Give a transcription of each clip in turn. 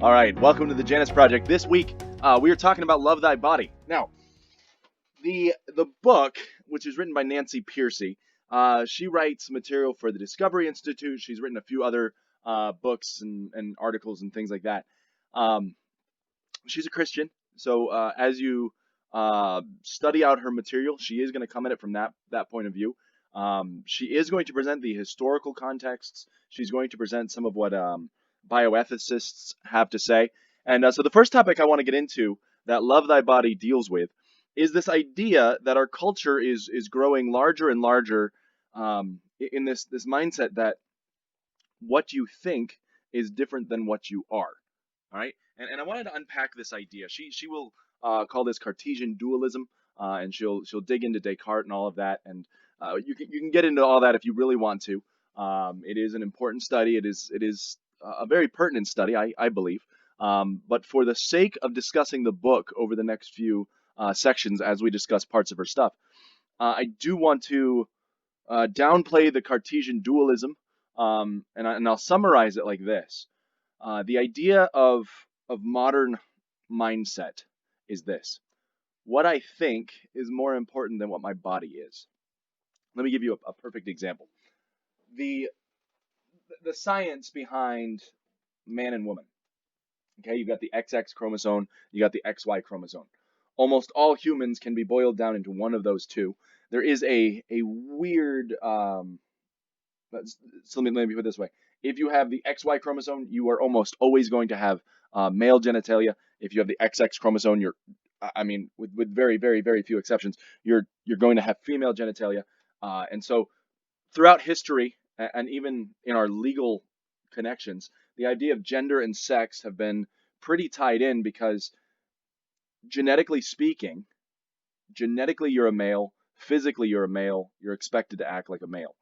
All right, welcome to the Janus Project. This week, we are talking about Love Thy Body. Now, the book, which is written by Nancy Pearcey, she writes material for the Discovery Institute. She's written a few other books and articles and things like that. She's a Christian, so as you study out her material, she is going to come at it from that point of view. She is going to present the historical contexts. She's going to present some of what bioethicists have to say. And so the first topic I want to get into that Love Thy Body deals with is this idea that our culture is growing larger and larger in this mindset that what you think is different than what you are. All right, and I wanted to unpack this idea. She will call this Cartesian dualism, and she'll dig into Descartes and all of that, and you can get into all that if you really want to. It is an important study. It is a very pertinent study, I believe. But for the sake of discussing the book over the next few sections as we discuss parts of her stuff, I do want to downplay the Cartesian dualism, and I'll summarize it like this. The idea of modern mindset is this: what I think is more important than what my body is. Let me give you a perfect example. The science behind man and woman. Okay, you've got the XX chromosome, you got the XY chromosome. Almost all humans can be boiled down into one of those two. There is a weird, so let me put it this way. If you have the XY chromosome, you are almost always going to have male genitalia. If you have the XX chromosome, with very, very, very few exceptions, you're going to have female genitalia. And so throughout history, and even in our legal connections, the idea of gender and sex have been pretty tied in because genetically speaking, you're a male, physically you're a male, you're expected to act like a male.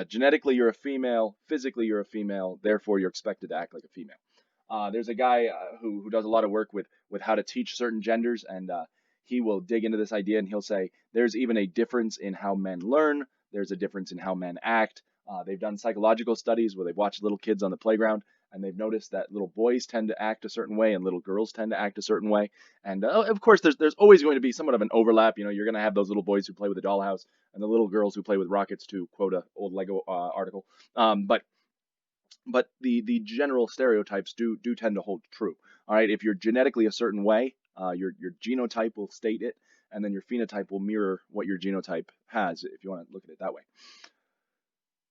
Genetically you're a female, physically you're a female, therefore you're expected to act like a female. There's a guy who does a lot of work with how to teach certain genders, and he will dig into this idea and he'll say there's even a difference in how men learn, there's a difference in how men act. They've done psychological studies where they've watched little kids on the playground, and they've noticed that little boys tend to act a certain way and little girls tend to act a certain way. And of course, there's always going to be somewhat of an overlap. You know, you're going to have those little boys who play with a dollhouse and the little girls who play with rockets, to quote an old Lego article. But the general stereotypes do tend to hold true. All right, if you're genetically a certain way, your genotype will state it, and then your phenotype will mirror what your genotype has, if you want to look at it that way.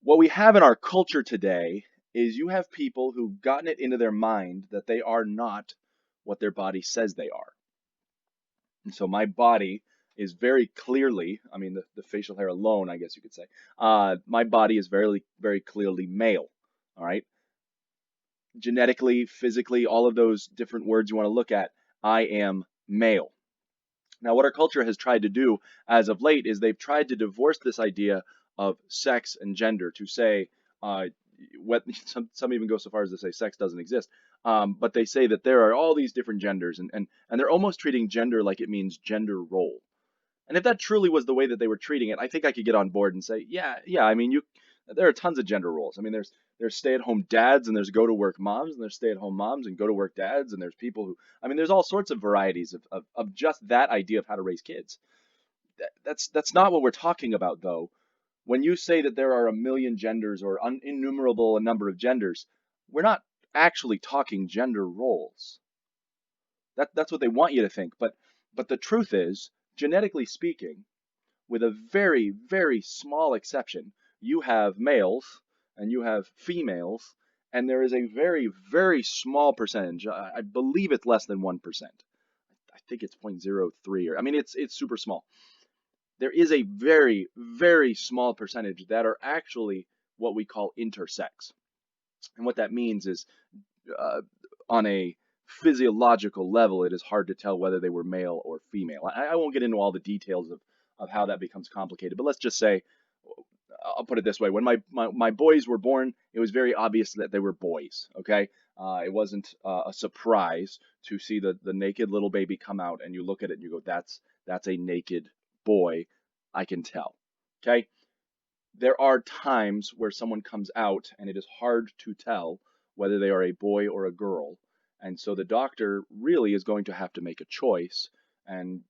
What we have in our culture today is you have people who've gotten it into their mind that they are not what their body says they are. And so my body is very clearly, the facial hair alone, I guess you could say, my body is very, very clearly male. All right. Genetically, physically, all of those different words you want to look at, I am male. Now, what our culture has tried to do as of late is they've tried to divorce this idea of sex and gender to say, some even go so far as to say sex doesn't exist, but they say that there are all these different genders, and they're almost treating gender like it means gender role. And if that truly was the way that they were treating it, I think I could get on board and say, yeah, there are tons of gender roles. There's stay-at-home dads, and there's go-to-work moms, and there's stay-at-home moms and go-to-work dads, and there's people who, there's all sorts of varieties of just that idea of how to raise kids. That's not what we're talking about, though. When you say that there are a million genders or innumerable a number of genders, we're not actually talking gender roles. That's what they want you to think. But the truth is, genetically speaking, with a very, very small exception, you have males and you have females, and there is a very, very small percentage. I believe it's less than 1%. I think it's 0.03, or it's super small. There is a very, very small percentage that are actually what we call intersex. And what that means is, on a physiological level, it is hard to tell whether they were male or female. I won't get into all the details of how that becomes complicated, but let's just say, I'll put it this way. When my boys were born, it was very obvious that they were boys, okay? It wasn't a surprise to see the naked little baby come out, and you look at it and you go, that's a naked boy, I can tell. Okay? there are times where someone comes out and it is hard to tell whether they are a boy or a girl. And so the doctor really is going to have to make a choice, and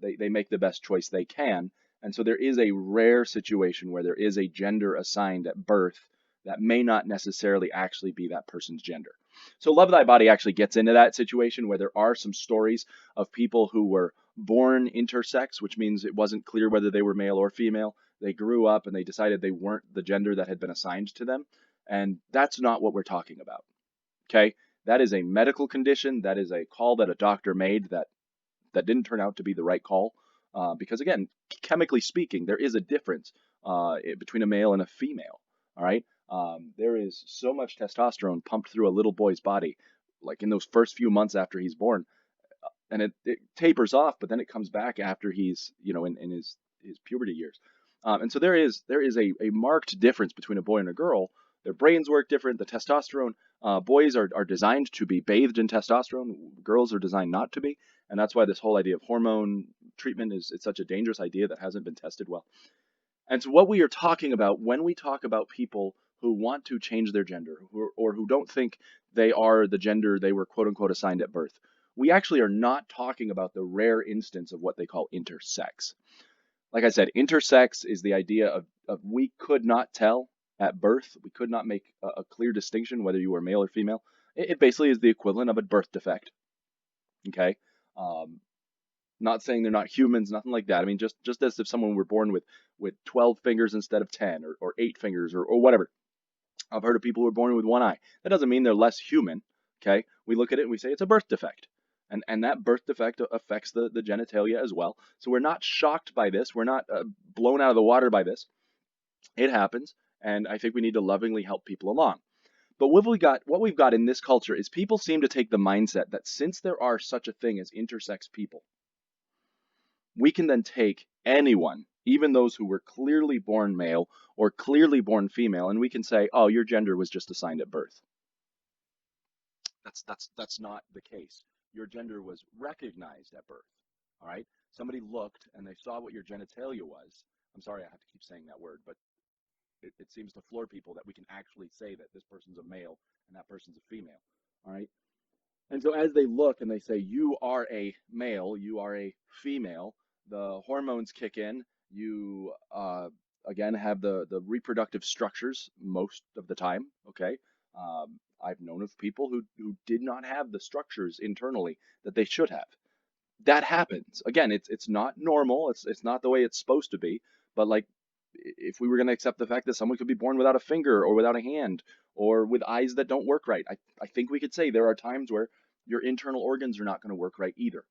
they make the best choice they can. And so there is a rare situation where there is a gender assigned at birth that may not necessarily actually be that person's gender. So Love Thy Body actually gets into that situation where there are some stories of people who were born intersex, which means it wasn't clear whether they were male or female. They grew up and they decided they weren't the gender that had been assigned to them. And that's not what we're talking about. Okay? That is a medical condition. That is a call that a doctor made that didn't turn out to be the right call. Because again, chemically speaking, there is a difference between a male and a female. All right. There is so much testosterone pumped through a little boy's body, like in those first few months after he's born, and it tapers off, but then it comes back after he's, in his puberty years. And so there is a marked difference between a boy and a girl. Their brains work different. The testosterone, boys are designed to be bathed in testosterone. Girls are designed not to be. And that's why this whole idea of hormone treatment it's such a dangerous idea that hasn't been tested well. And so what we are talking about when we talk about people who want to change their gender or who don't think they are the gender they were quote unquote assigned at birth, we actually are not talking about the rare instance of what they call intersex. Like I said, intersex is the idea of we could not tell at birth. We could not make a clear distinction whether you were male or female. It basically is the equivalent of a birth defect. Okay? Um, Not saying they're not humans, nothing like that. I mean, just as if someone were born with 12 fingers instead of 10 or 8 fingers or whatever. I've heard of people who are born with one eye. That doesn't mean they're less human. Okay? We look at it and we say it's a birth defect. And that birth defect affects the genitalia as well. So we're not shocked by this. We're not blown out of the water by this. It happens, and I think we need to lovingly help people along. But what we've got in this culture is people seem to take the mindset that since there are such a thing as intersex people, we can then take anyone, even those who were clearly born male or clearly born female, and we can say, oh, your gender was just assigned at birth. That's not the case. Your gender was recognized at birth. All right? Somebody looked and they saw what your genitalia was. I'm sorry I have to keep saying that word, but it seems to floor people that we can actually say that this person's a male and that person's a female. All right? And so as they look and they say, you are a male, you are a female, the hormones kick in. You, again, have the reproductive structures most of the time, okay? I've known of people who did not have the structures internally that they should have. That happens. Again, it's not normal. It's not the way it's supposed to be. But like, if we were going to accept the fact that someone could be born without a finger or without a hand or with eyes that don't work right, I think we could say there are times where your internal organs are not going to work right either.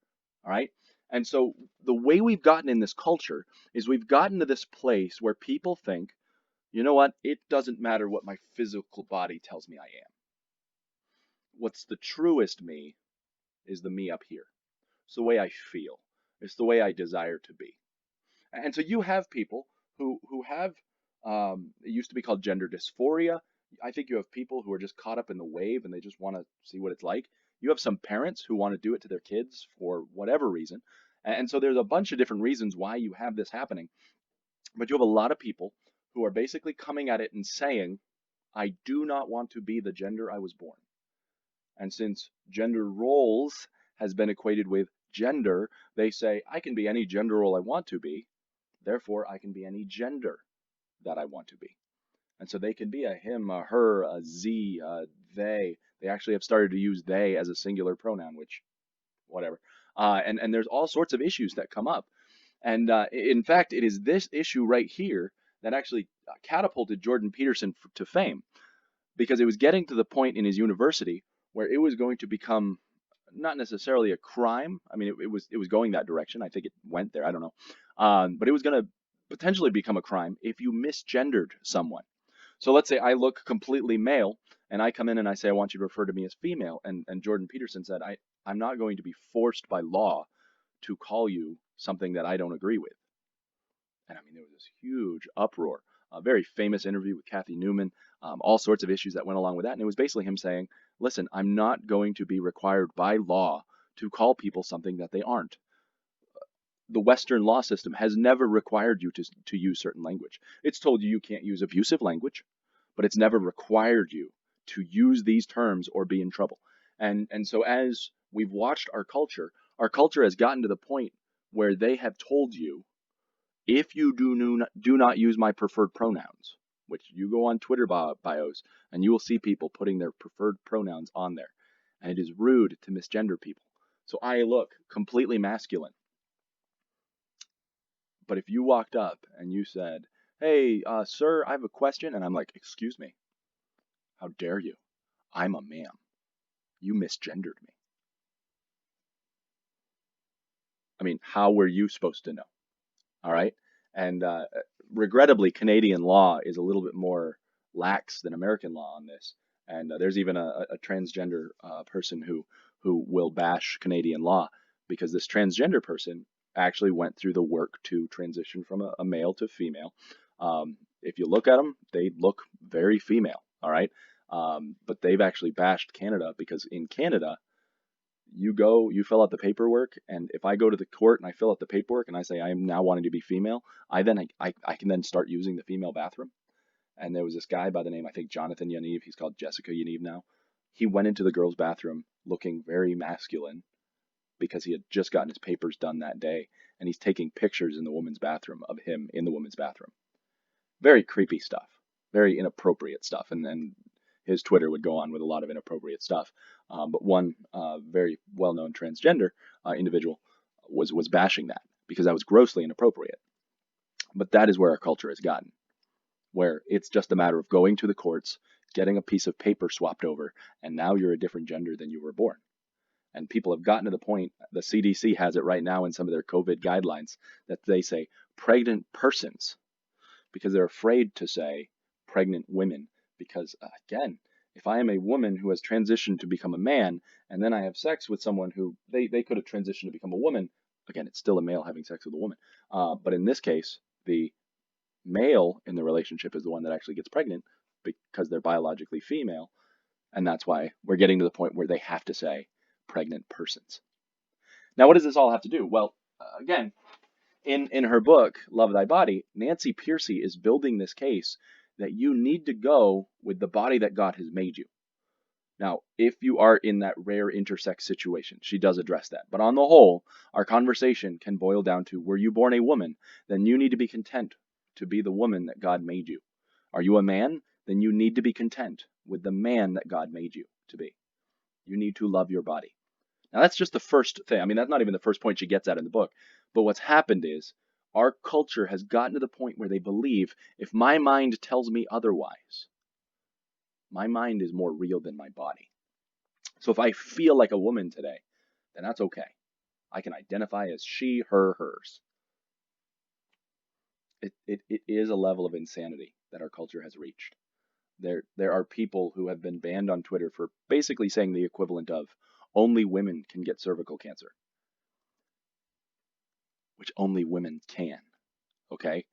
All right. And so the way we've gotten in this culture is we've gotten to this place where people think, you know what? It doesn't matter what my physical body tells me I am. What's the truest me is the me up here. It's the way I feel. It's the way I desire to be. And so you have people who have it used to be called gender dysphoria. I think you have people who are just caught up in the wave and they just want to see what it's like. You have some parents who want to do it to their kids for whatever reason. And so there's a bunch of different reasons why you have this happening. But you have a lot of people who are basically coming at it and saying, I do not want to be the gender I was born. And since gender roles has been equated with gender, they say, I can be any gender role I want to be. Therefore, I can be any gender that I want to be. And so they can be a him, a her, a z, a they. They actually have started to use they as a singular pronoun, which, whatever. And there's all sorts of issues that come up. And in fact, it is this issue right here that actually catapulted Jordan Peterson to fame, because it was getting to the point in his university where it was going to become not necessarily a crime. I mean, it was going that direction. I think it went there. I don't know. But it was going to potentially become a crime if you misgendered someone. So let's say I look completely male and I come in and I say, I want you to refer to me as female. And Jordan Peterson said, I'm not going to be forced by law to call you something that I don't agree with. And I mean, there was this huge uproar, a very famous interview with Kathy Newman, all sorts of issues that went along with that. And it was basically him saying, listen, I'm not going to be required by law to call people something that they aren't. the Western law system has never required you to use certain language. It's told you you can't use abusive language, but it's never required you to use these terms or be in trouble. And so as we've watched our culture has gotten to the point where they have told you, if you do not use my preferred pronouns, which you go on Twitter bios and you will see people putting their preferred pronouns on there, and it is rude to misgender people. So I look completely masculine. But if you walked up and you said, "Hey, sir, I have a question," and I'm like, "Excuse me, how dare you? I'm a man. You misgendered me." I mean, how were you supposed to know? All right. And regrettably, Canadian law is a little bit more lax than American law on this. And there's even a transgender person who will bash Canadian law because this transgender person actually went through the work to transition from a male to female. If you look at them, they look very female. All right. But they've actually bashed Canada because in Canada, you fill out the paperwork, and if I go to the court and I fill out the paperwork and I say I am now wanting to be female, I can then start using the female bathroom. And there was this guy by the name, I think Jonathan Yaniv, he's called Jessica Yaniv now. He went into the girls' bathroom looking very masculine because he had just gotten his papers done that day, and he's taking pictures in the women's bathroom of him in the women's bathroom. Very creepy stuff, very inappropriate stuff, and his Twitter would go on with a lot of inappropriate stuff. But one very well-known transgender individual was bashing that because that was grossly inappropriate. But that is where our culture has gotten, where it's just a matter of going to the courts, getting a piece of paper swapped over, and now you're a different gender than you were born. And people have gotten to the point, the CDC has it right now in some of their COVID guidelines, that they say pregnant persons because they're afraid to say pregnant women. Because again, if I am a woman who has transitioned to become a man, and then I have sex with someone who they could have transitioned to become a woman, again, it's still a male having sex with a woman. But in this case, the male in the relationship is the one that actually gets pregnant because they're biologically female. And that's why we're getting to the point where they have to say pregnant persons. Now, what does this all have to do? Well, again, in her book, Love Thy Body, Nancy Pearcey is building this case that you need to go with the body that God has made you. Now, if you are in that rare intersex situation, she does address that. But on the whole, our conversation can boil down to, were you born a woman? Then you need to be content to be the woman that God made you. Are you a man? Then you need to be content with the man that God made you to be. You need to love your body. Now, that's just the first thing. I mean, that's not even the first point she gets at in the book. But what's happened is our culture has gotten to the point where they believe if my mind tells me otherwise, my mind is more real than my body. So if I feel like a woman today, then that's okay. I can identify as she, her, hers. It is a level of insanity that our culture has reached. There are people who have been banned on Twitter for basically saying the equivalent of only women can get cervical cancer, which only women can, okay?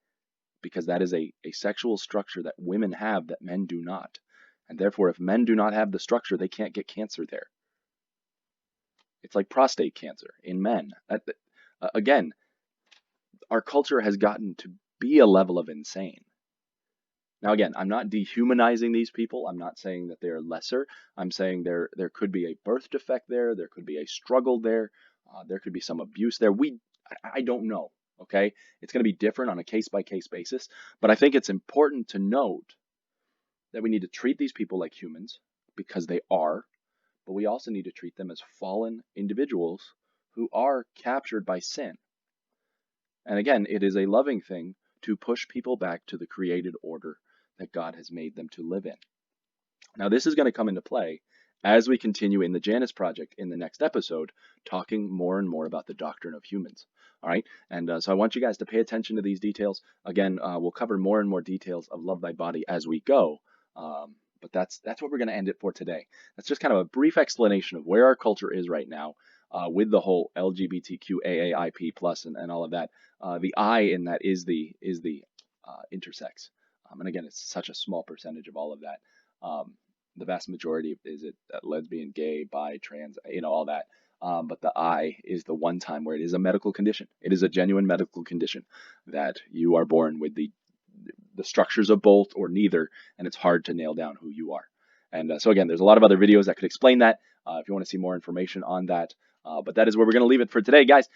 Because that is a sexual structure that women have that men do not. And therefore, if men do not have the structure, they can't get cancer there. It's like prostate cancer in men. Again, our culture has gotten to be a level of insane. Now, again, I'm not dehumanizing these people. I'm not saying that they are lesser. I'm saying there could be a birth defect there. There could be a struggle there. There could be some abuse there. I don't know. Okay, it's going to be different on a case-by-case basis. But I think it's important to note that we need to treat these people like humans because they are. But we also need to treat them as fallen individuals who are captured by sin. And again, it is a loving thing to push people back to the created order that God has made them to live in. Now, this is going to come into play as we continue in the Janus Project in the next episode, talking more and more about the doctrine of humans. All right, and so I want you guys to pay attention to these details. Again, we'll cover more and more details of Love Thy Body as we go. But that's what we're going to end it for today. That's just kind of a brief explanation of where our culture is right now with the whole LGBTQAAIP plus and all of that. The I in that is the intersex. And again, it's such a small percentage of all of that. The vast majority is it lesbian, gay, bi, trans, all that. but the I is the one time where it is a medical condition. It is a genuine medical condition that you are born with the structures of both or neither, and it's hard to nail down who you are. And so again, there's a lot of other videos that could explain that if you want to see more information on that. But that is where we're going to leave it for today, guys.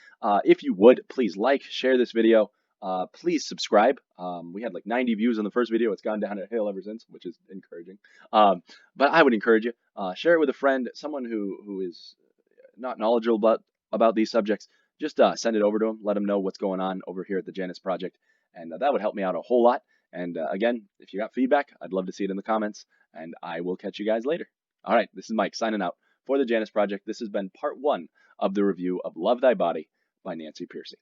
If you would, please like, share this video. Please subscribe. We had like 90 views on the first video. It's gone down a hill ever since, which is encouraging. But I would encourage you, share it with a friend, someone who is not knowledgeable about these subjects. Just send it over to them. Let them know what's going on over here at the Janus Project. And that would help me out a whole lot. And again, if you got feedback, I'd love to see it in the comments. And I will catch you guys later. All right, this is Mike signing out for the Janus Project. This has been part 1 of the review of Love Thy Body by Nancy Pearcey.